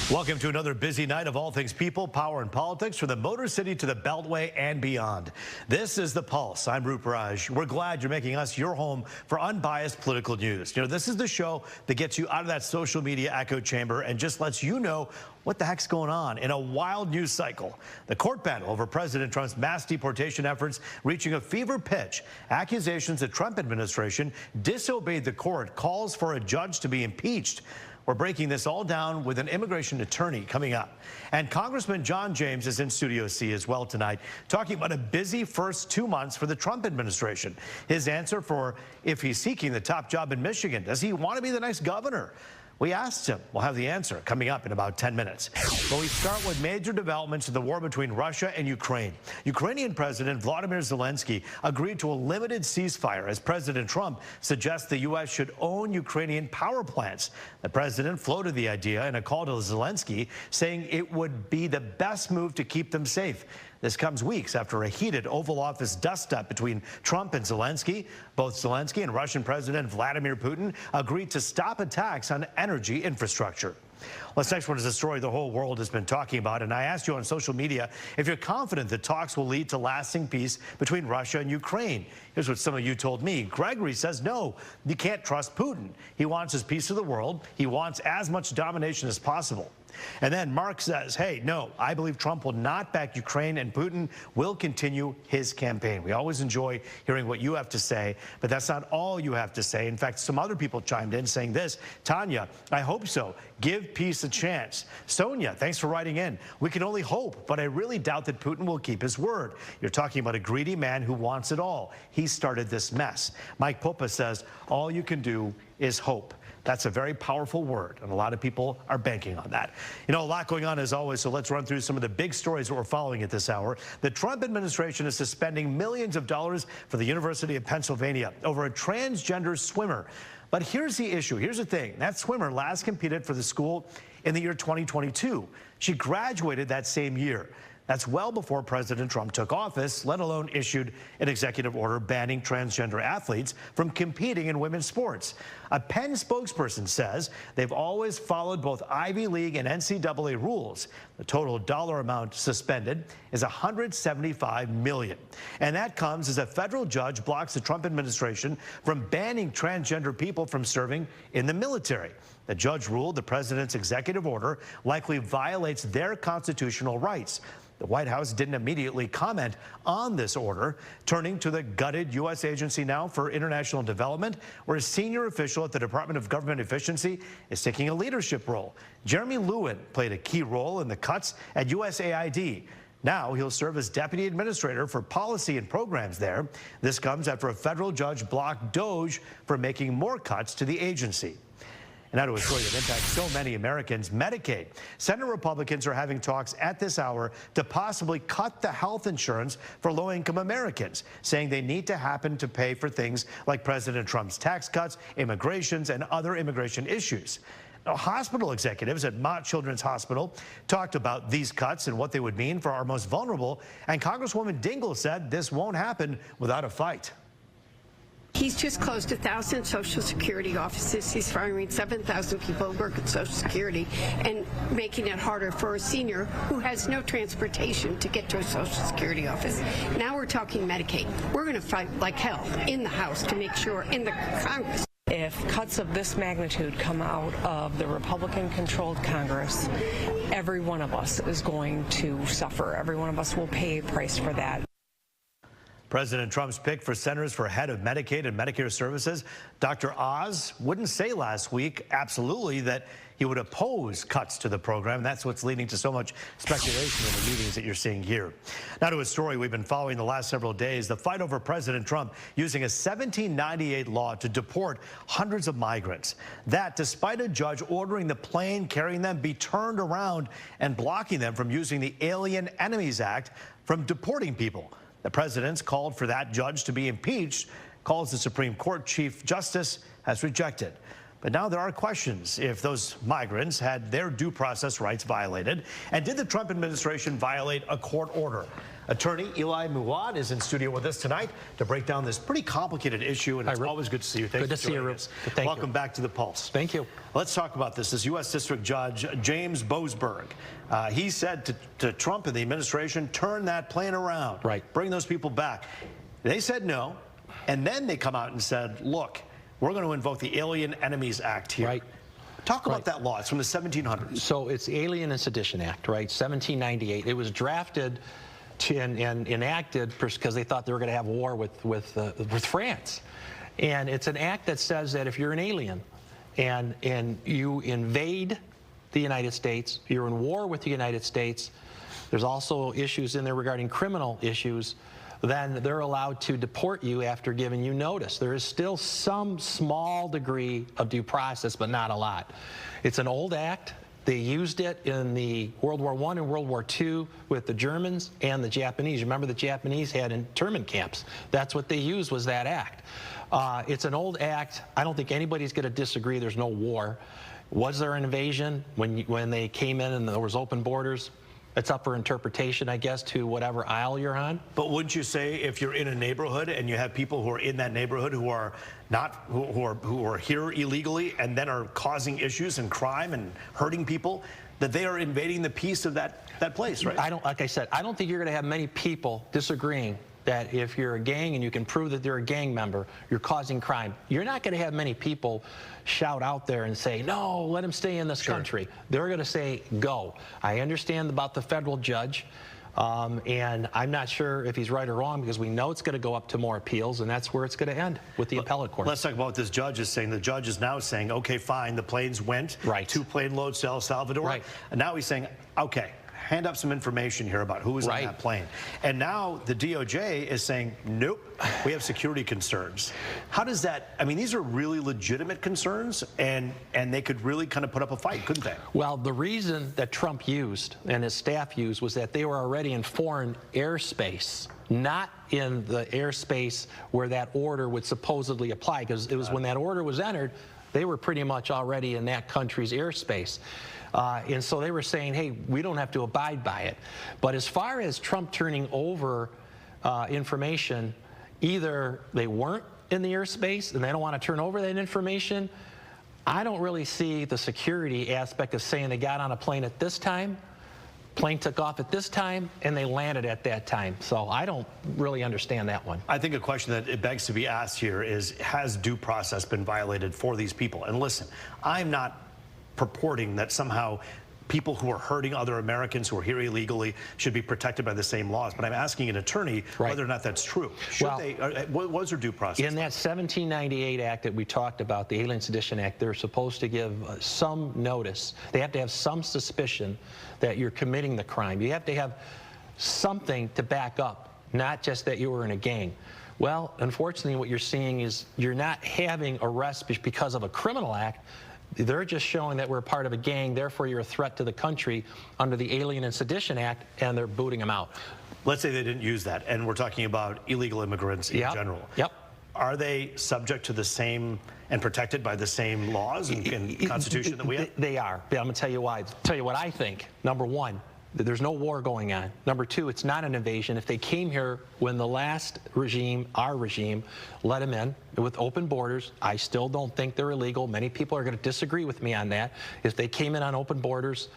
Welcome to another busy night of all things people, power, and politics from the Motor City to the Beltway and beyond. This is The Pulse. I'm Roop Raj. We're glad you're making us your home for unbiased political news. You know, this is the show that gets you out of that social media echo chamber and just lets you know what the heck's going on in a wild news cycle. The court battle over President Trump's mass deportation efforts reaching a fever pitch. Accusations the Trump administration disobeyed the court, calls for a judge to be impeached. We're breaking this all down with an immigration attorney coming up. And Congressman John James is in Studio C as well tonight, talking about a busy first 2 months for the Trump administration. His answer for if he's seeking the top job in Michigan. Does he want to be the next governor? We asked him. We'll have the answer coming up in about 10 minutes. But we start with major developments in the war between Russia and Ukraine. Ukrainian President Vladimir Zelensky agreed to a limited ceasefire as President Trump suggests the U.S. should own Ukrainian power plants. The president floated the idea in a call to Zelensky, saying it would be the best move to keep them safe. This comes weeks after a heated Oval Office dust-up between Trump and Zelensky. Both Zelensky and Russian President Vladimir Putin agreed to stop attacks on energy infrastructure. Well, this next one is a story the whole world has been talking about, and I asked you on social media if you're confident that talks will lead to lasting peace between Russia and Ukraine. Here's what some of you told me. Gregory says, no, you can't trust Putin. He wants his piece of the world. He wants as much domination as possible. And then Mark says, hey, no, I believe Trump will not back Ukraine and Putin will continue his campaign. We always enjoy hearing what you have to say, but that's not all you have to say. In fact, some other people chimed in saying this. Tanya, I hope so. Give peace a chance. Sonia, thanks for writing in. We can only hope, but I really doubt that Putin will keep his word. You're talking about a greedy man who wants it all. He started this mess. Mike Popa says, all you can do is hope. That's a very powerful word, and a lot of people are banking on that. You know, a lot going on as always, so let's run through some of the big stories that we're following at this hour. The Trump administration is suspending millions of dollars for the University of Pennsylvania over a transgender swimmer. But here's the issue. Here's the thing. That swimmer last competed for the school in the year 2022. She graduated that same year. That's well before President Trump took office, let alone issued an executive order banning transgender athletes from competing in women's sports. A Penn spokesperson says they've always followed both Ivy League and NCAA rules. The total dollar amount suspended is $175 million. And that comes as a federal judge blocks the Trump administration from banning transgender people from serving in the military. The judge ruled the president's executive order likely violates their constitutional rights. The White House didn't immediately comment on this order, turning to the gutted U.S. Agency now for International Development, where a senior official at the Department of Government Efficiency is taking a leadership role. Jeremy Lewin played a key role in the cuts at USAID. Now he'll serve as deputy administrator for policy and programs there. This comes after a federal judge blocked DOJ for making more cuts to the agency. And now to a story that impacts so many Americans, Medicaid. Senate Republicans are having talks at this hour to possibly cut the health insurance for low-income Americans, saying they need to happen to pay for things like President Trump's tax cuts, immigrations, and other immigration issues. Now, hospital executives at Mott Children's Hospital talked about these cuts and what they would mean for our most vulnerable, and Congresswoman Dingell said this won't happen without a fight. He's just closed 1,000 Social Security offices. He's firing 7,000 people who work at Social Security and making it harder for a senior who has no transportation to get to a Social Security office. Now we're talking Medicaid. We're going to fight like hell in the House to make sure in the Congress. If cuts of this magnitude come out of the Republican-controlled Congress, every one of us is going to suffer. Every one of us will pay a price for that. President Trump's pick for centers for head of Medicaid and Medicare services, Dr. Oz, wouldn't say last week absolutely that he would oppose cuts to the program. That's what's leading to so much speculation in the meetings that you're seeing here. Now to a story we've been following the last several days, the fight over President Trump using a 1798 law to deport hundreds of migrants. That despite a judge ordering the plane carrying them be turned around and blocking them from using the Alien Enemies Act from deporting people. The president's called for that judge to be impeached, calls the Supreme Court Chief Justice has rejected. But now there are questions if those migrants had their due process rights violated, and did the Trump administration violate a court order? Attorney Eli Muad is in studio with us tonight to break down this pretty complicated issue, and it's always good to see you. Thanks good to for see you, joining Rip. us. Thank Welcome you. back to the Pulse. Thank you. Let's talk about this. This U.S. District Judge James Boasberg, he said to Trump and the administration, turn that plane around. Right. Bring those people back. They said no, and then they come out and said, look, we're going to invoke the Alien Enemies Act here. Right. Talk about that law. It's from the 1700s. So it's the Alien and Sedition Act, right? 1798. It was drafted and enacted because they thought they were going to have war with France. And it's an act that says that if you're an alien and you invade the United States, you're in war with the United States, there's also issues in there regarding criminal issues, then they're allowed to deport you after giving you notice. There is still some small degree of due process, but not a lot. It's an old act. They used it in the World War I and World War II with the Germans and the Japanese. Remember, the Japanese had internment camps. That's what they used, was that act. It's an old act. I don't think anybody's going to disagree there's no war. Was there an invasion when they came in and there was open borders? It's up for interpretation, I guess, to whatever aisle you're on. But wouldn't you say if you're in a neighborhood and you have people who are in that neighborhood who are here illegally and then are causing issues and crime and hurting people, that they are invading the peace of that place, right? Like I said, I don't think you're going to have many people disagreeing that if you're a gang and you can prove that they're a gang member, you're causing crime. You're not going to have many people shout out there and say, no, let him stay in this country. They're going to say, go. I understand about the federal judge, and I'm not sure if he's right or wrong because we know it's going to go up to more appeals, and that's where it's going to end with the appellate court. Let's talk about what this judge is saying. The judge is now saying, okay, fine, the planes went, 2 plane loads to El Salvador, and now he's saying, okay, hand up some information here about who was on that plane. And now the DOJ is saying, nope, we have security concerns. How does that, I mean, these are really legitimate concerns, and they could really kind of put up a fight, couldn't they? Well, the reason that Trump used and his staff used was that they were already in foreign airspace, not in the airspace where that order would supposedly apply, because it was when that order was entered, they were pretty much already in that country's airspace. And so they were saying, hey, we don't have to abide by it. But as far as Trump turning over information, either they weren't in the airspace and they don't want to turn over that information. I don't really see the security aspect of saying they got on a plane at this time, plane took off at this time, and they landed at that time. So I don't really understand that one. I think a question that it begs to be asked here is, has due process been violated for these people? And listen, I'm not purporting that somehow people who are hurting other Americans who are here illegally should be protected by the same laws, but I'm asking an attorney whether or not that's true. Should what was their due process? In that 1798 Act that we talked about, the Alien Sedition Act, they're supposed to give some notice. They have to have some suspicion that you're committing the crime. You have to have something to back up, not just that you were in a gang. Well, unfortunately, what you're seeing is you're not having arrests because of a criminal act. They're just showing that we're part of a gang, therefore you're a threat to the country under the Alien and Sedition Act, and they're booting them out. Let's say they didn't use that, and we're talking about illegal immigrants in general. Are they subject to the same and protected by the same laws and Constitution that we have? They are. I'm going to tell you why. Tell you what I think. Number one, there's no war going on. Number two, it's not an invasion. If they came here when the last regime, our regime, let them in with open borders, I still don't think they're illegal. Many people are going to disagree with me on that. If they came in on open borders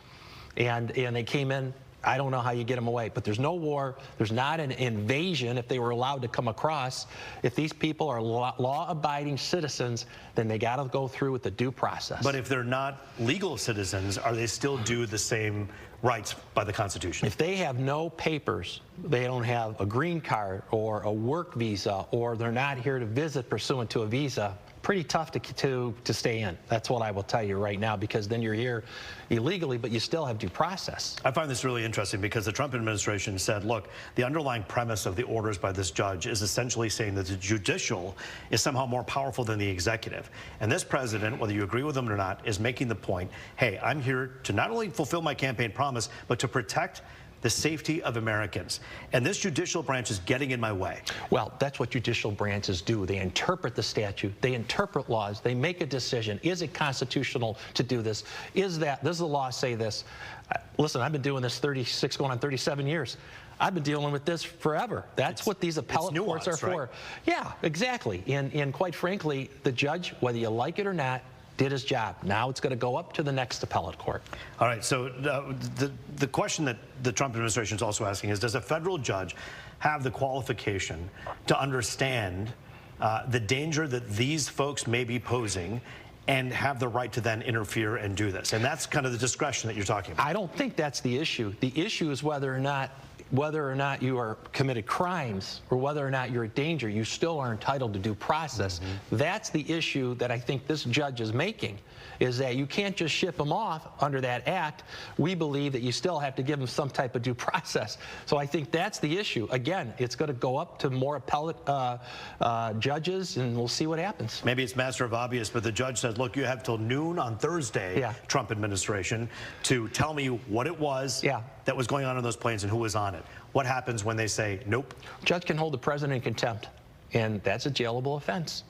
and they came in, I don't know how you get them away. But there's no war. There's not an invasion if they were allowed to come across. If these people are law-abiding citizens, then they got to go through with the due process. But if they're not legal citizens, are they still due the same rights by the Constitution? If they have no papers, they don't have a green card or a work visa, or they're not here to visit pursuant to a visa, pretty tough to stay in. That's what I will tell you right now, because then you're here illegally, but you still have due process. I find this really interesting because the Trump administration said, look, the underlying premise of the orders by this judge is essentially saying that the judicial is somehow more powerful than the executive. And this president, whether you agree with him or not, is making the point, hey, I'm here to not only fulfill my campaign promise, but to protect the safety of Americans. And this judicial branch is getting in my way. Well, that's what judicial branches do. They interpret the statute. They interpret laws. They make a decision. Is it constitutional to do this? Does the law say this? Listen, I've been doing this 36, going on 37 years. I've been dealing with this forever. That's what these appellate courts are for. Right? Yeah, exactly. And quite frankly, the judge, whether you like it or not, did his job. Now it's going to go up to the next appellate court. All right, so the question that the Trump administration is also asking is, does a federal judge have the qualification to understand the danger that these folks may be posing and have the right to then interfere and do this? And that's kind of the discretion that you're talking about. I don't think that's the issue. The issue is whether or not you are committed crimes or whether or not you're a danger. You still are entitled to due process. That's the issue that I think this judge is making, is that you can't just ship them off under that act. We believe that you still have to give them some type of due process. So I think that's the issue. Again, it's going to go up to more appellate judges, and we'll see what happens. Maybe it's master of obvious, but the judge says, look, you have till noon on Thursday, Trump administration, to tell me what it was that was going on in those planes and who was on it. What happens when they say, nope? Judge can hold the president in contempt, and that's a jailable offense.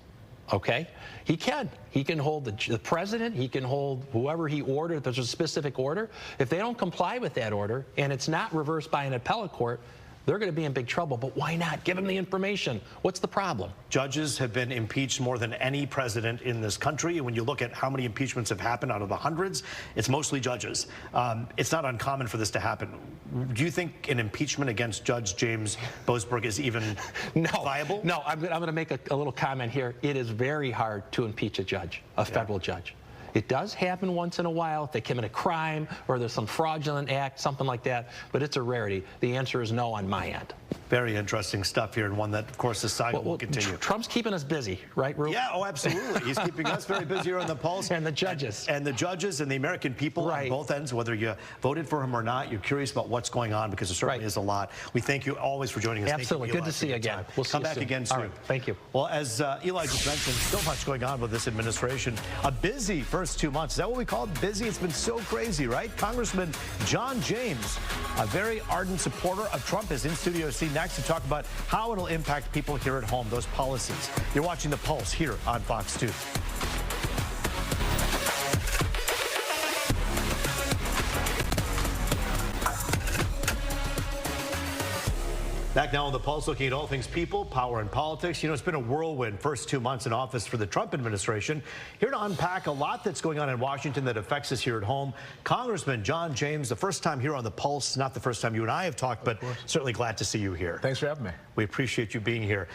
Okay? He can. He can hold the president. He can hold whoever he ordered. If there's a specific order. If they don't comply with that order and it's not reversed by an appellate court, they're going to be in big trouble. But why not? Give them the information. What's the problem? Judges have been impeached more than any president in this country. And when you look at how many impeachments have happened out of the hundreds, it's mostly judges. It's not uncommon for this to happen. Do you think an impeachment against Judge James Boasberg is even viable? No, I'm going to make a little comment here. It is very hard to impeach a judge, a federal judge. It does happen once in a while if they commit a crime or there's some fraudulent act, something like that, but it's a rarity. The answer is no on my end. Very interesting stuff here, and one that, of course, this saga will continue. Trump's keeping us busy, right, Rube? Yeah, oh, absolutely. He's keeping us very busy here on the Pulse. And the judges. And the judges and the American people on both ends, whether you voted for him or not, you're curious about what's going on, because there certainly is a lot. We thank you always for joining us. Absolutely. Thank you, good to see you again. We'll come back again soon. All right. Thank you. Well, as Eli just mentioned, so much going on with this administration. A busy first 2 months. Is that what we call it? Busy? It's been so crazy, right? Congressman John James, a very ardent supporter of Trump, is in Studio C next to talk about how it'll impact people here at home, those policies. You're watching The Pulse here on Fox 2. Back now on The Pulse, looking at all things people, power, and politics. You know, it's been a whirlwind first 2 months in office for the Trump administration. Here to unpack a lot that's going on in Washington that affects us here at home, Congressman John James, the first time here on The Pulse, not the first time you and I have talked, but certainly glad to see you here. Thanks for having me. We appreciate you being here.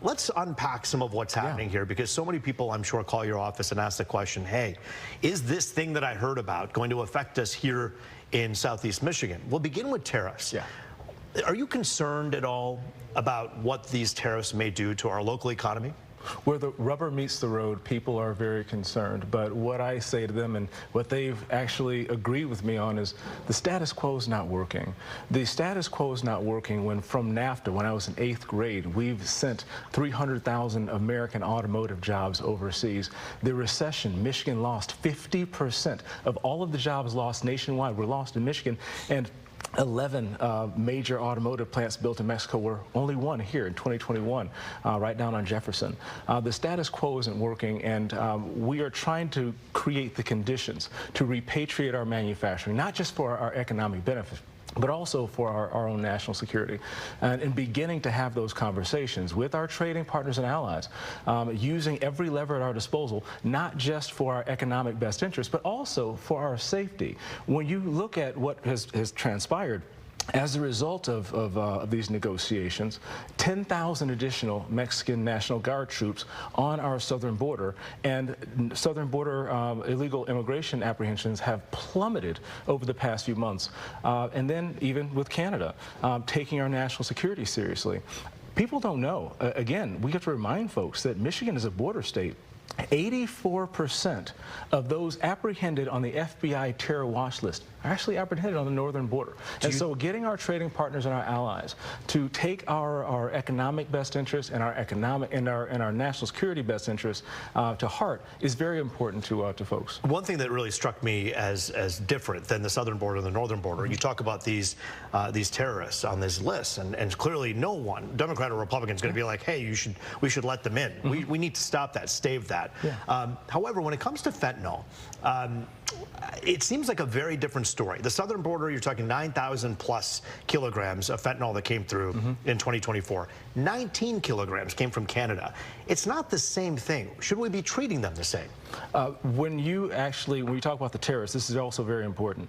Let's unpack some of what's happening here, because so many people, I'm sure, call your office and ask the question, hey, is this thing that I heard about going to affect us here in Southeast Michigan? We'll begin with tariffs. Yeah. Are you concerned at all about what these tariffs may do to our local economy? Where the rubber meets the road, people are very concerned. But what I say to them, and what they've actually agreed with me on, is the status quo is not working. The status quo is not working when, from NAFTA, when I was in 8th grade, we've sent 300,000 American automotive jobs overseas. The recession, Michigan lost 50% of all of the jobs lost nationwide were lost in Michigan. And 11 major automotive plants built in Mexico were only one here in 2021, right down on Jefferson. The status quo isn't working, and we are trying to create the conditions to repatriate our manufacturing, not just for our economic benefit, but also for our own national security, and beginning to have those conversations with our trading partners and allies, using every lever at our disposal, not just for our economic best interest, but also for our safety. When you look at what has transpired, as a result of these negotiations, 10,000 additional Mexican National Guard troops on our southern border, and southern border illegal immigration apprehensions have plummeted over the past few months. And then even with Canada, taking our national security seriously. People don't know. Again, we have to remind folks that Michigan is a border state. 84% of those apprehended on the FBI terror watch list are actually apprehended on the northern border. And so getting our trading partners and our allies to take our economic best interests and our national security best interests to heart is very important to folks. One thing that really struck me as different than the southern border and the northern border, you talk about these terrorists on this list, and clearly no one, Democrat or Republican, is going to be like, hey, we should let them in. We need to stop that, stave that. that. However, when it comes to fentanyl, it seems like a very different story. The southern border, you're talking 9,000 plus kilograms of fentanyl that came through in 2024. 19 kilograms came from Canada. It's not the same thing. Should we be treating them the same? When you talk about the terrorists, this is also very important.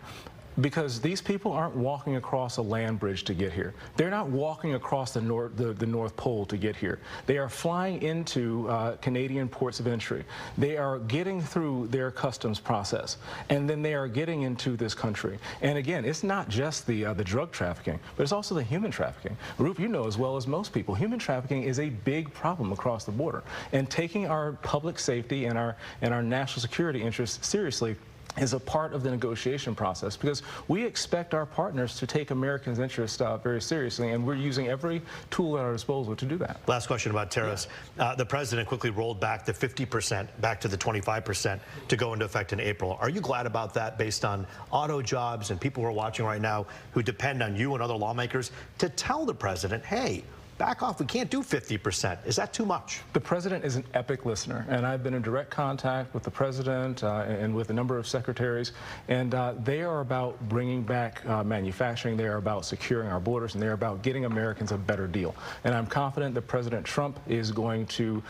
Because these people aren't walking across a land bridge to get here. They're not walking across the North Pole to get here. They are flying into Canadian ports of entry. They are getting through their customs process, and then they are getting into this country. And again, it's not just the drug trafficking, but it's also the human trafficking. Rup, you know as well as most people, human trafficking is a big problem across the border. And taking our public safety and our national security interests seriously is a part of the negotiation process, because we expect our partners to take Americans' interests very seriously, and we're using every tool at our disposal to do that. Last question about tariffs. The president quickly rolled back the 50% back to the 25% to go into effect in April. Are you glad about that, based on auto jobs and people who are watching right now who depend on you and other lawmakers to tell the president, hey, back off, we can't do 50%. Is that too much? The president is an epic listener, and I've been in direct contact with the president and with a number of secretaries, and they are about bringing back manufacturing, they are about securing our borders, and they're about getting Americans a better deal. And I'm confident that President Trump is going to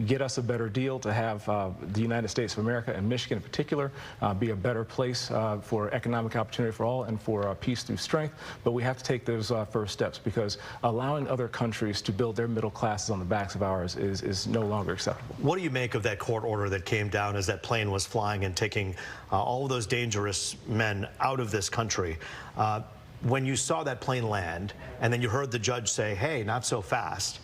get us a better deal, to have the United States of America, and Michigan in particular, be a better place for economic opportunity for all and for peace through strength. But we have to take those first steps, because allowing other countries to build their middle classes on the backs of ours is no longer acceptable. What do you make of that court order that came down as that plane was flying and taking all of those dangerous men out of this country? When you saw that plane land and then you heard the judge say, hey, not so fast,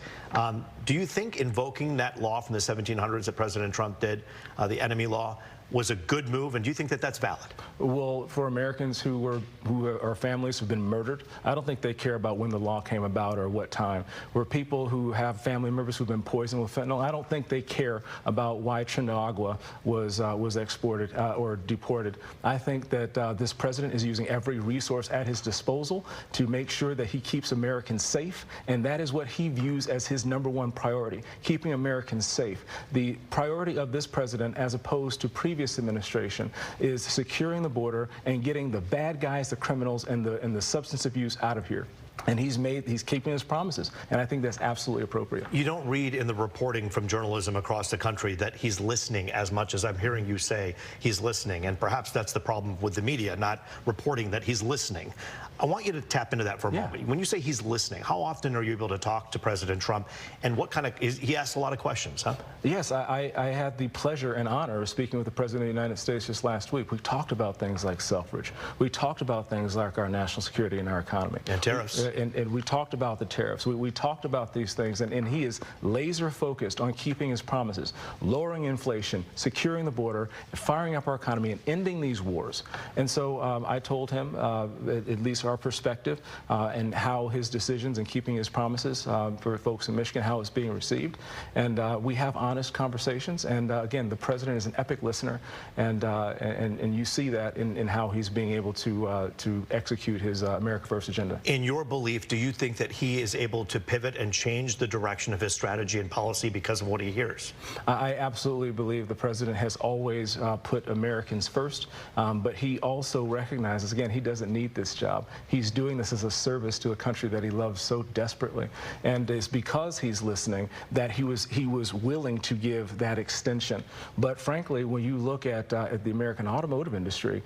do you think invoking that law from the 1700s that President Trump did, the enemy law, was a good move, and do you think that that's valid? Well, for Americans who are families who've been murdered, I don't think they care about when the law came about or what time. Where people who have family members who've been poisoned with fentanyl, I don't think they care about why Trinidad was exported or deported. I think that this president is using every resource at his disposal to make sure that he keeps Americans safe, and that is what he views as his #1 priority, keeping Americans safe. The priority of this president, as opposed to previous administration, is securing the border and getting the bad guys, the criminals, and the substance abuse out of here. And he's keeping his promises, and I think that's absolutely appropriate. You don't read in the reporting from journalism across the country that he's listening as much as I'm hearing you say he's listening, and perhaps that's the problem with the media, not reporting that he's listening. I want you to tap into that for a moment. When you say he's listening, how often are you able to talk to President Trump, and what kind of, he asks a lot of questions, huh? Yes, I had the pleasure and honor of speaking with the President of the United States just last week. We talked about things like suffrage. We talked about things like our national security and our economy. And tariffs. And we talked about the tariffs. We talked about these things, and he is laser focused on keeping his promises, lowering inflation, securing the border, firing up our economy, and ending these wars. And so I told him at least our perspective and how his decisions and keeping his promises for folks in Michigan, how it's being received. And we have honest conversations. And again, the president is an epic listener, and you see that in how he's being able to execute his America First agenda. In your belief, do you think that he is able to pivot and change the direction of his strategy and policy because of what he hears? I absolutely believe the president has always put Americans first, but he also recognizes, again, he doesn't need this job. He's doing this as a service to a country that he loves so desperately, and it's because he's listening that he was willing to give that extension. But frankly, when you look at the American automotive industry,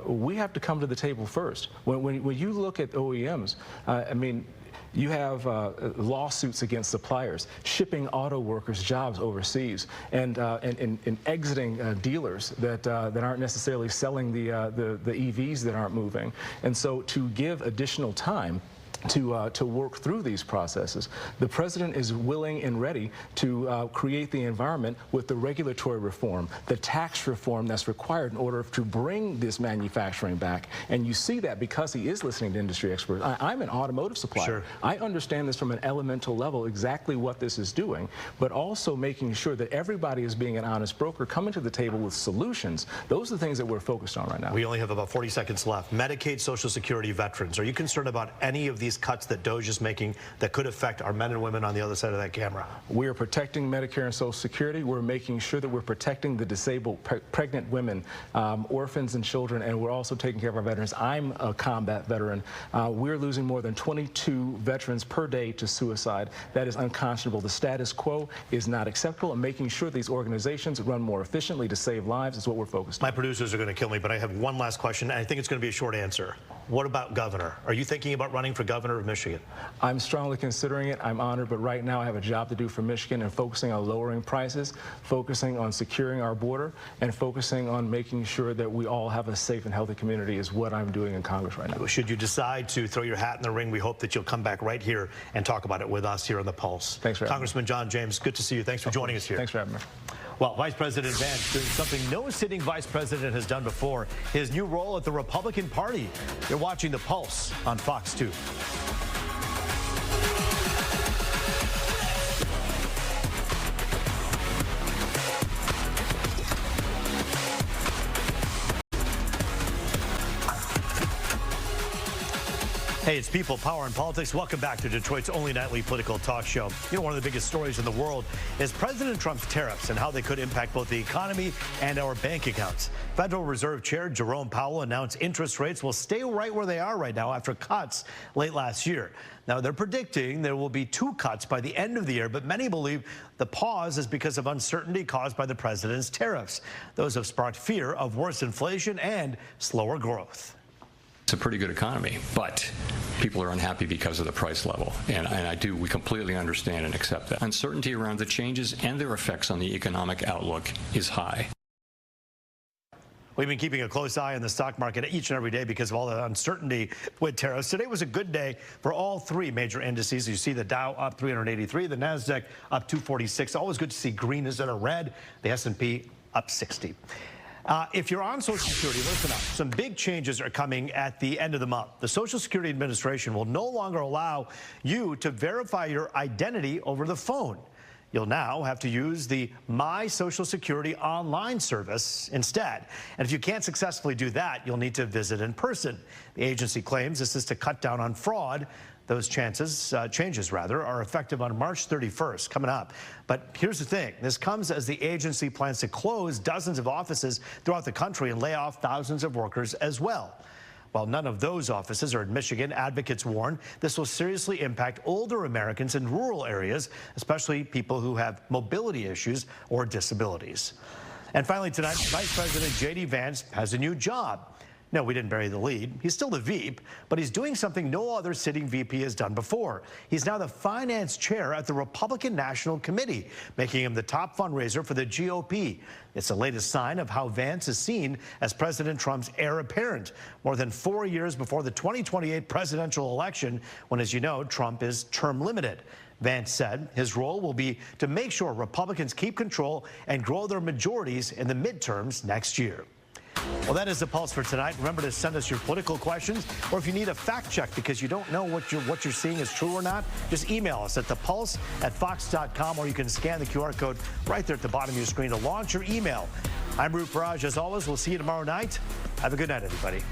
we have to come to the table first. When you look at OEMs, I mean, you have lawsuits against suppliers, shipping auto workers jobs overseas, and exiting dealers that aren't necessarily selling the EVs that aren't moving. And so to give additional time to work through these processes, the president is willing and ready to create the environment with the regulatory reform, the tax reform that's required in order to bring this manufacturing back. And you see that because he is listening to industry experts. I'm an automotive supplier. Sure. I understand this from an elemental level, exactly what this is doing, but also making sure that everybody is being an honest broker, coming to the table with solutions. Those are the things that we're focused on right now. We only have about 40 seconds left. Medicaid, Social Security, veterans. Are you concerned about any of these these cuts that DOJ is making that could affect our men and women on the other side of that camera? We are protecting Medicare and Social Security. We're making sure that we're protecting the disabled, pregnant women, orphans and children, and we're also taking care of our veterans. I'm a combat veteran. We're losing more than 22 veterans per day to suicide. That is unconscionable. The status quo is not acceptable, and making sure these organizations run more efficiently to save lives is what we're focused on. My producers are going to kill me, but I have one last question, and I think it's going to be a short answer. What about governor? Are you thinking about running for governor of Michigan? I'm strongly considering it. I'm honored, but right now I have a job to do for Michigan and focusing on lowering prices, focusing on securing our border, and focusing on making sure that we all have a safe and healthy community is what I'm doing in Congress right now. Should you decide to throw your hat in the ring, we hope that you'll come back right here and talk about it with us here on The Pulse. Thanks for having me. Congressman John James, good to see you. Thanks for joining us here. Thanks for having me. Well, Vice President Vance doing something no sitting vice president has done before, his new role at the Republican Party. You're watching The Pulse on Fox 2. Hey, it's People, Power, and Politics. Welcome back to Detroit's only nightly political talk show. You know, one of the biggest stories in the world is President Trump's tariffs and how they could impact both the economy and our bank accounts. Federal Reserve Chair Jerome Powell announced interest rates will stay right where they are right now after cuts late last year. Now, they're predicting there will be 2 cuts by the end of the year, but many believe the pause is because of uncertainty caused by the president's tariffs. Those have sparked fear of worse inflation and slower growth. It's a pretty good economy, but people are unhappy because of the price level. And we completely understand and accept that. Uncertainty around the changes and their effects on the economic outlook is high. We've been keeping a close eye on the stock market each and every day because of all the uncertainty with tariffs. Today was a good day for all 3 major indices. You see the Dow up 383, the NASDAQ up 246. Always good to see green instead of red. The S&P up 60. If you're on Social Security, listen up. Some big changes are coming at the end of the month. The Social Security Administration will no longer allow you to verify your identity over the phone. You'll now have to use the My Social Security online service instead. And if you can't successfully do that, you'll need to visit in person. The agency claims this is to cut down on fraud. Those changes are effective on March 31st, coming up. But here's the thing. This comes as the agency plans to close dozens of offices throughout the country and lay off thousands of workers as well. While none of those offices are in Michigan, advocates warn this will seriously impact older Americans in rural areas, especially people who have mobility issues or disabilities. And finally tonight, Vice President J.D. Vance has a new job. No, we didn't bury the lead. He's still the VP, but he's doing something no other sitting VP has done before. He's now the finance chair at the Republican National Committee, making him the top fundraiser for the GOP. It's the latest sign of how Vance is seen as President Trump's heir apparent, more than 4 years before the 2028 presidential election, when, as you know, Trump is term limited. Vance said his role will be to make sure Republicans keep control and grow their majorities in the midterms next year. Well, that is The Pulse for tonight. Remember to send us your political questions, or if you need a fact check because you don't know what you're seeing is true or not, just email us at thepulse@fox.com, or you can scan the QR code right there at the bottom of your screen to launch your email. I'm Rup Raj. As always, we'll see you tomorrow night. Have a good night, everybody.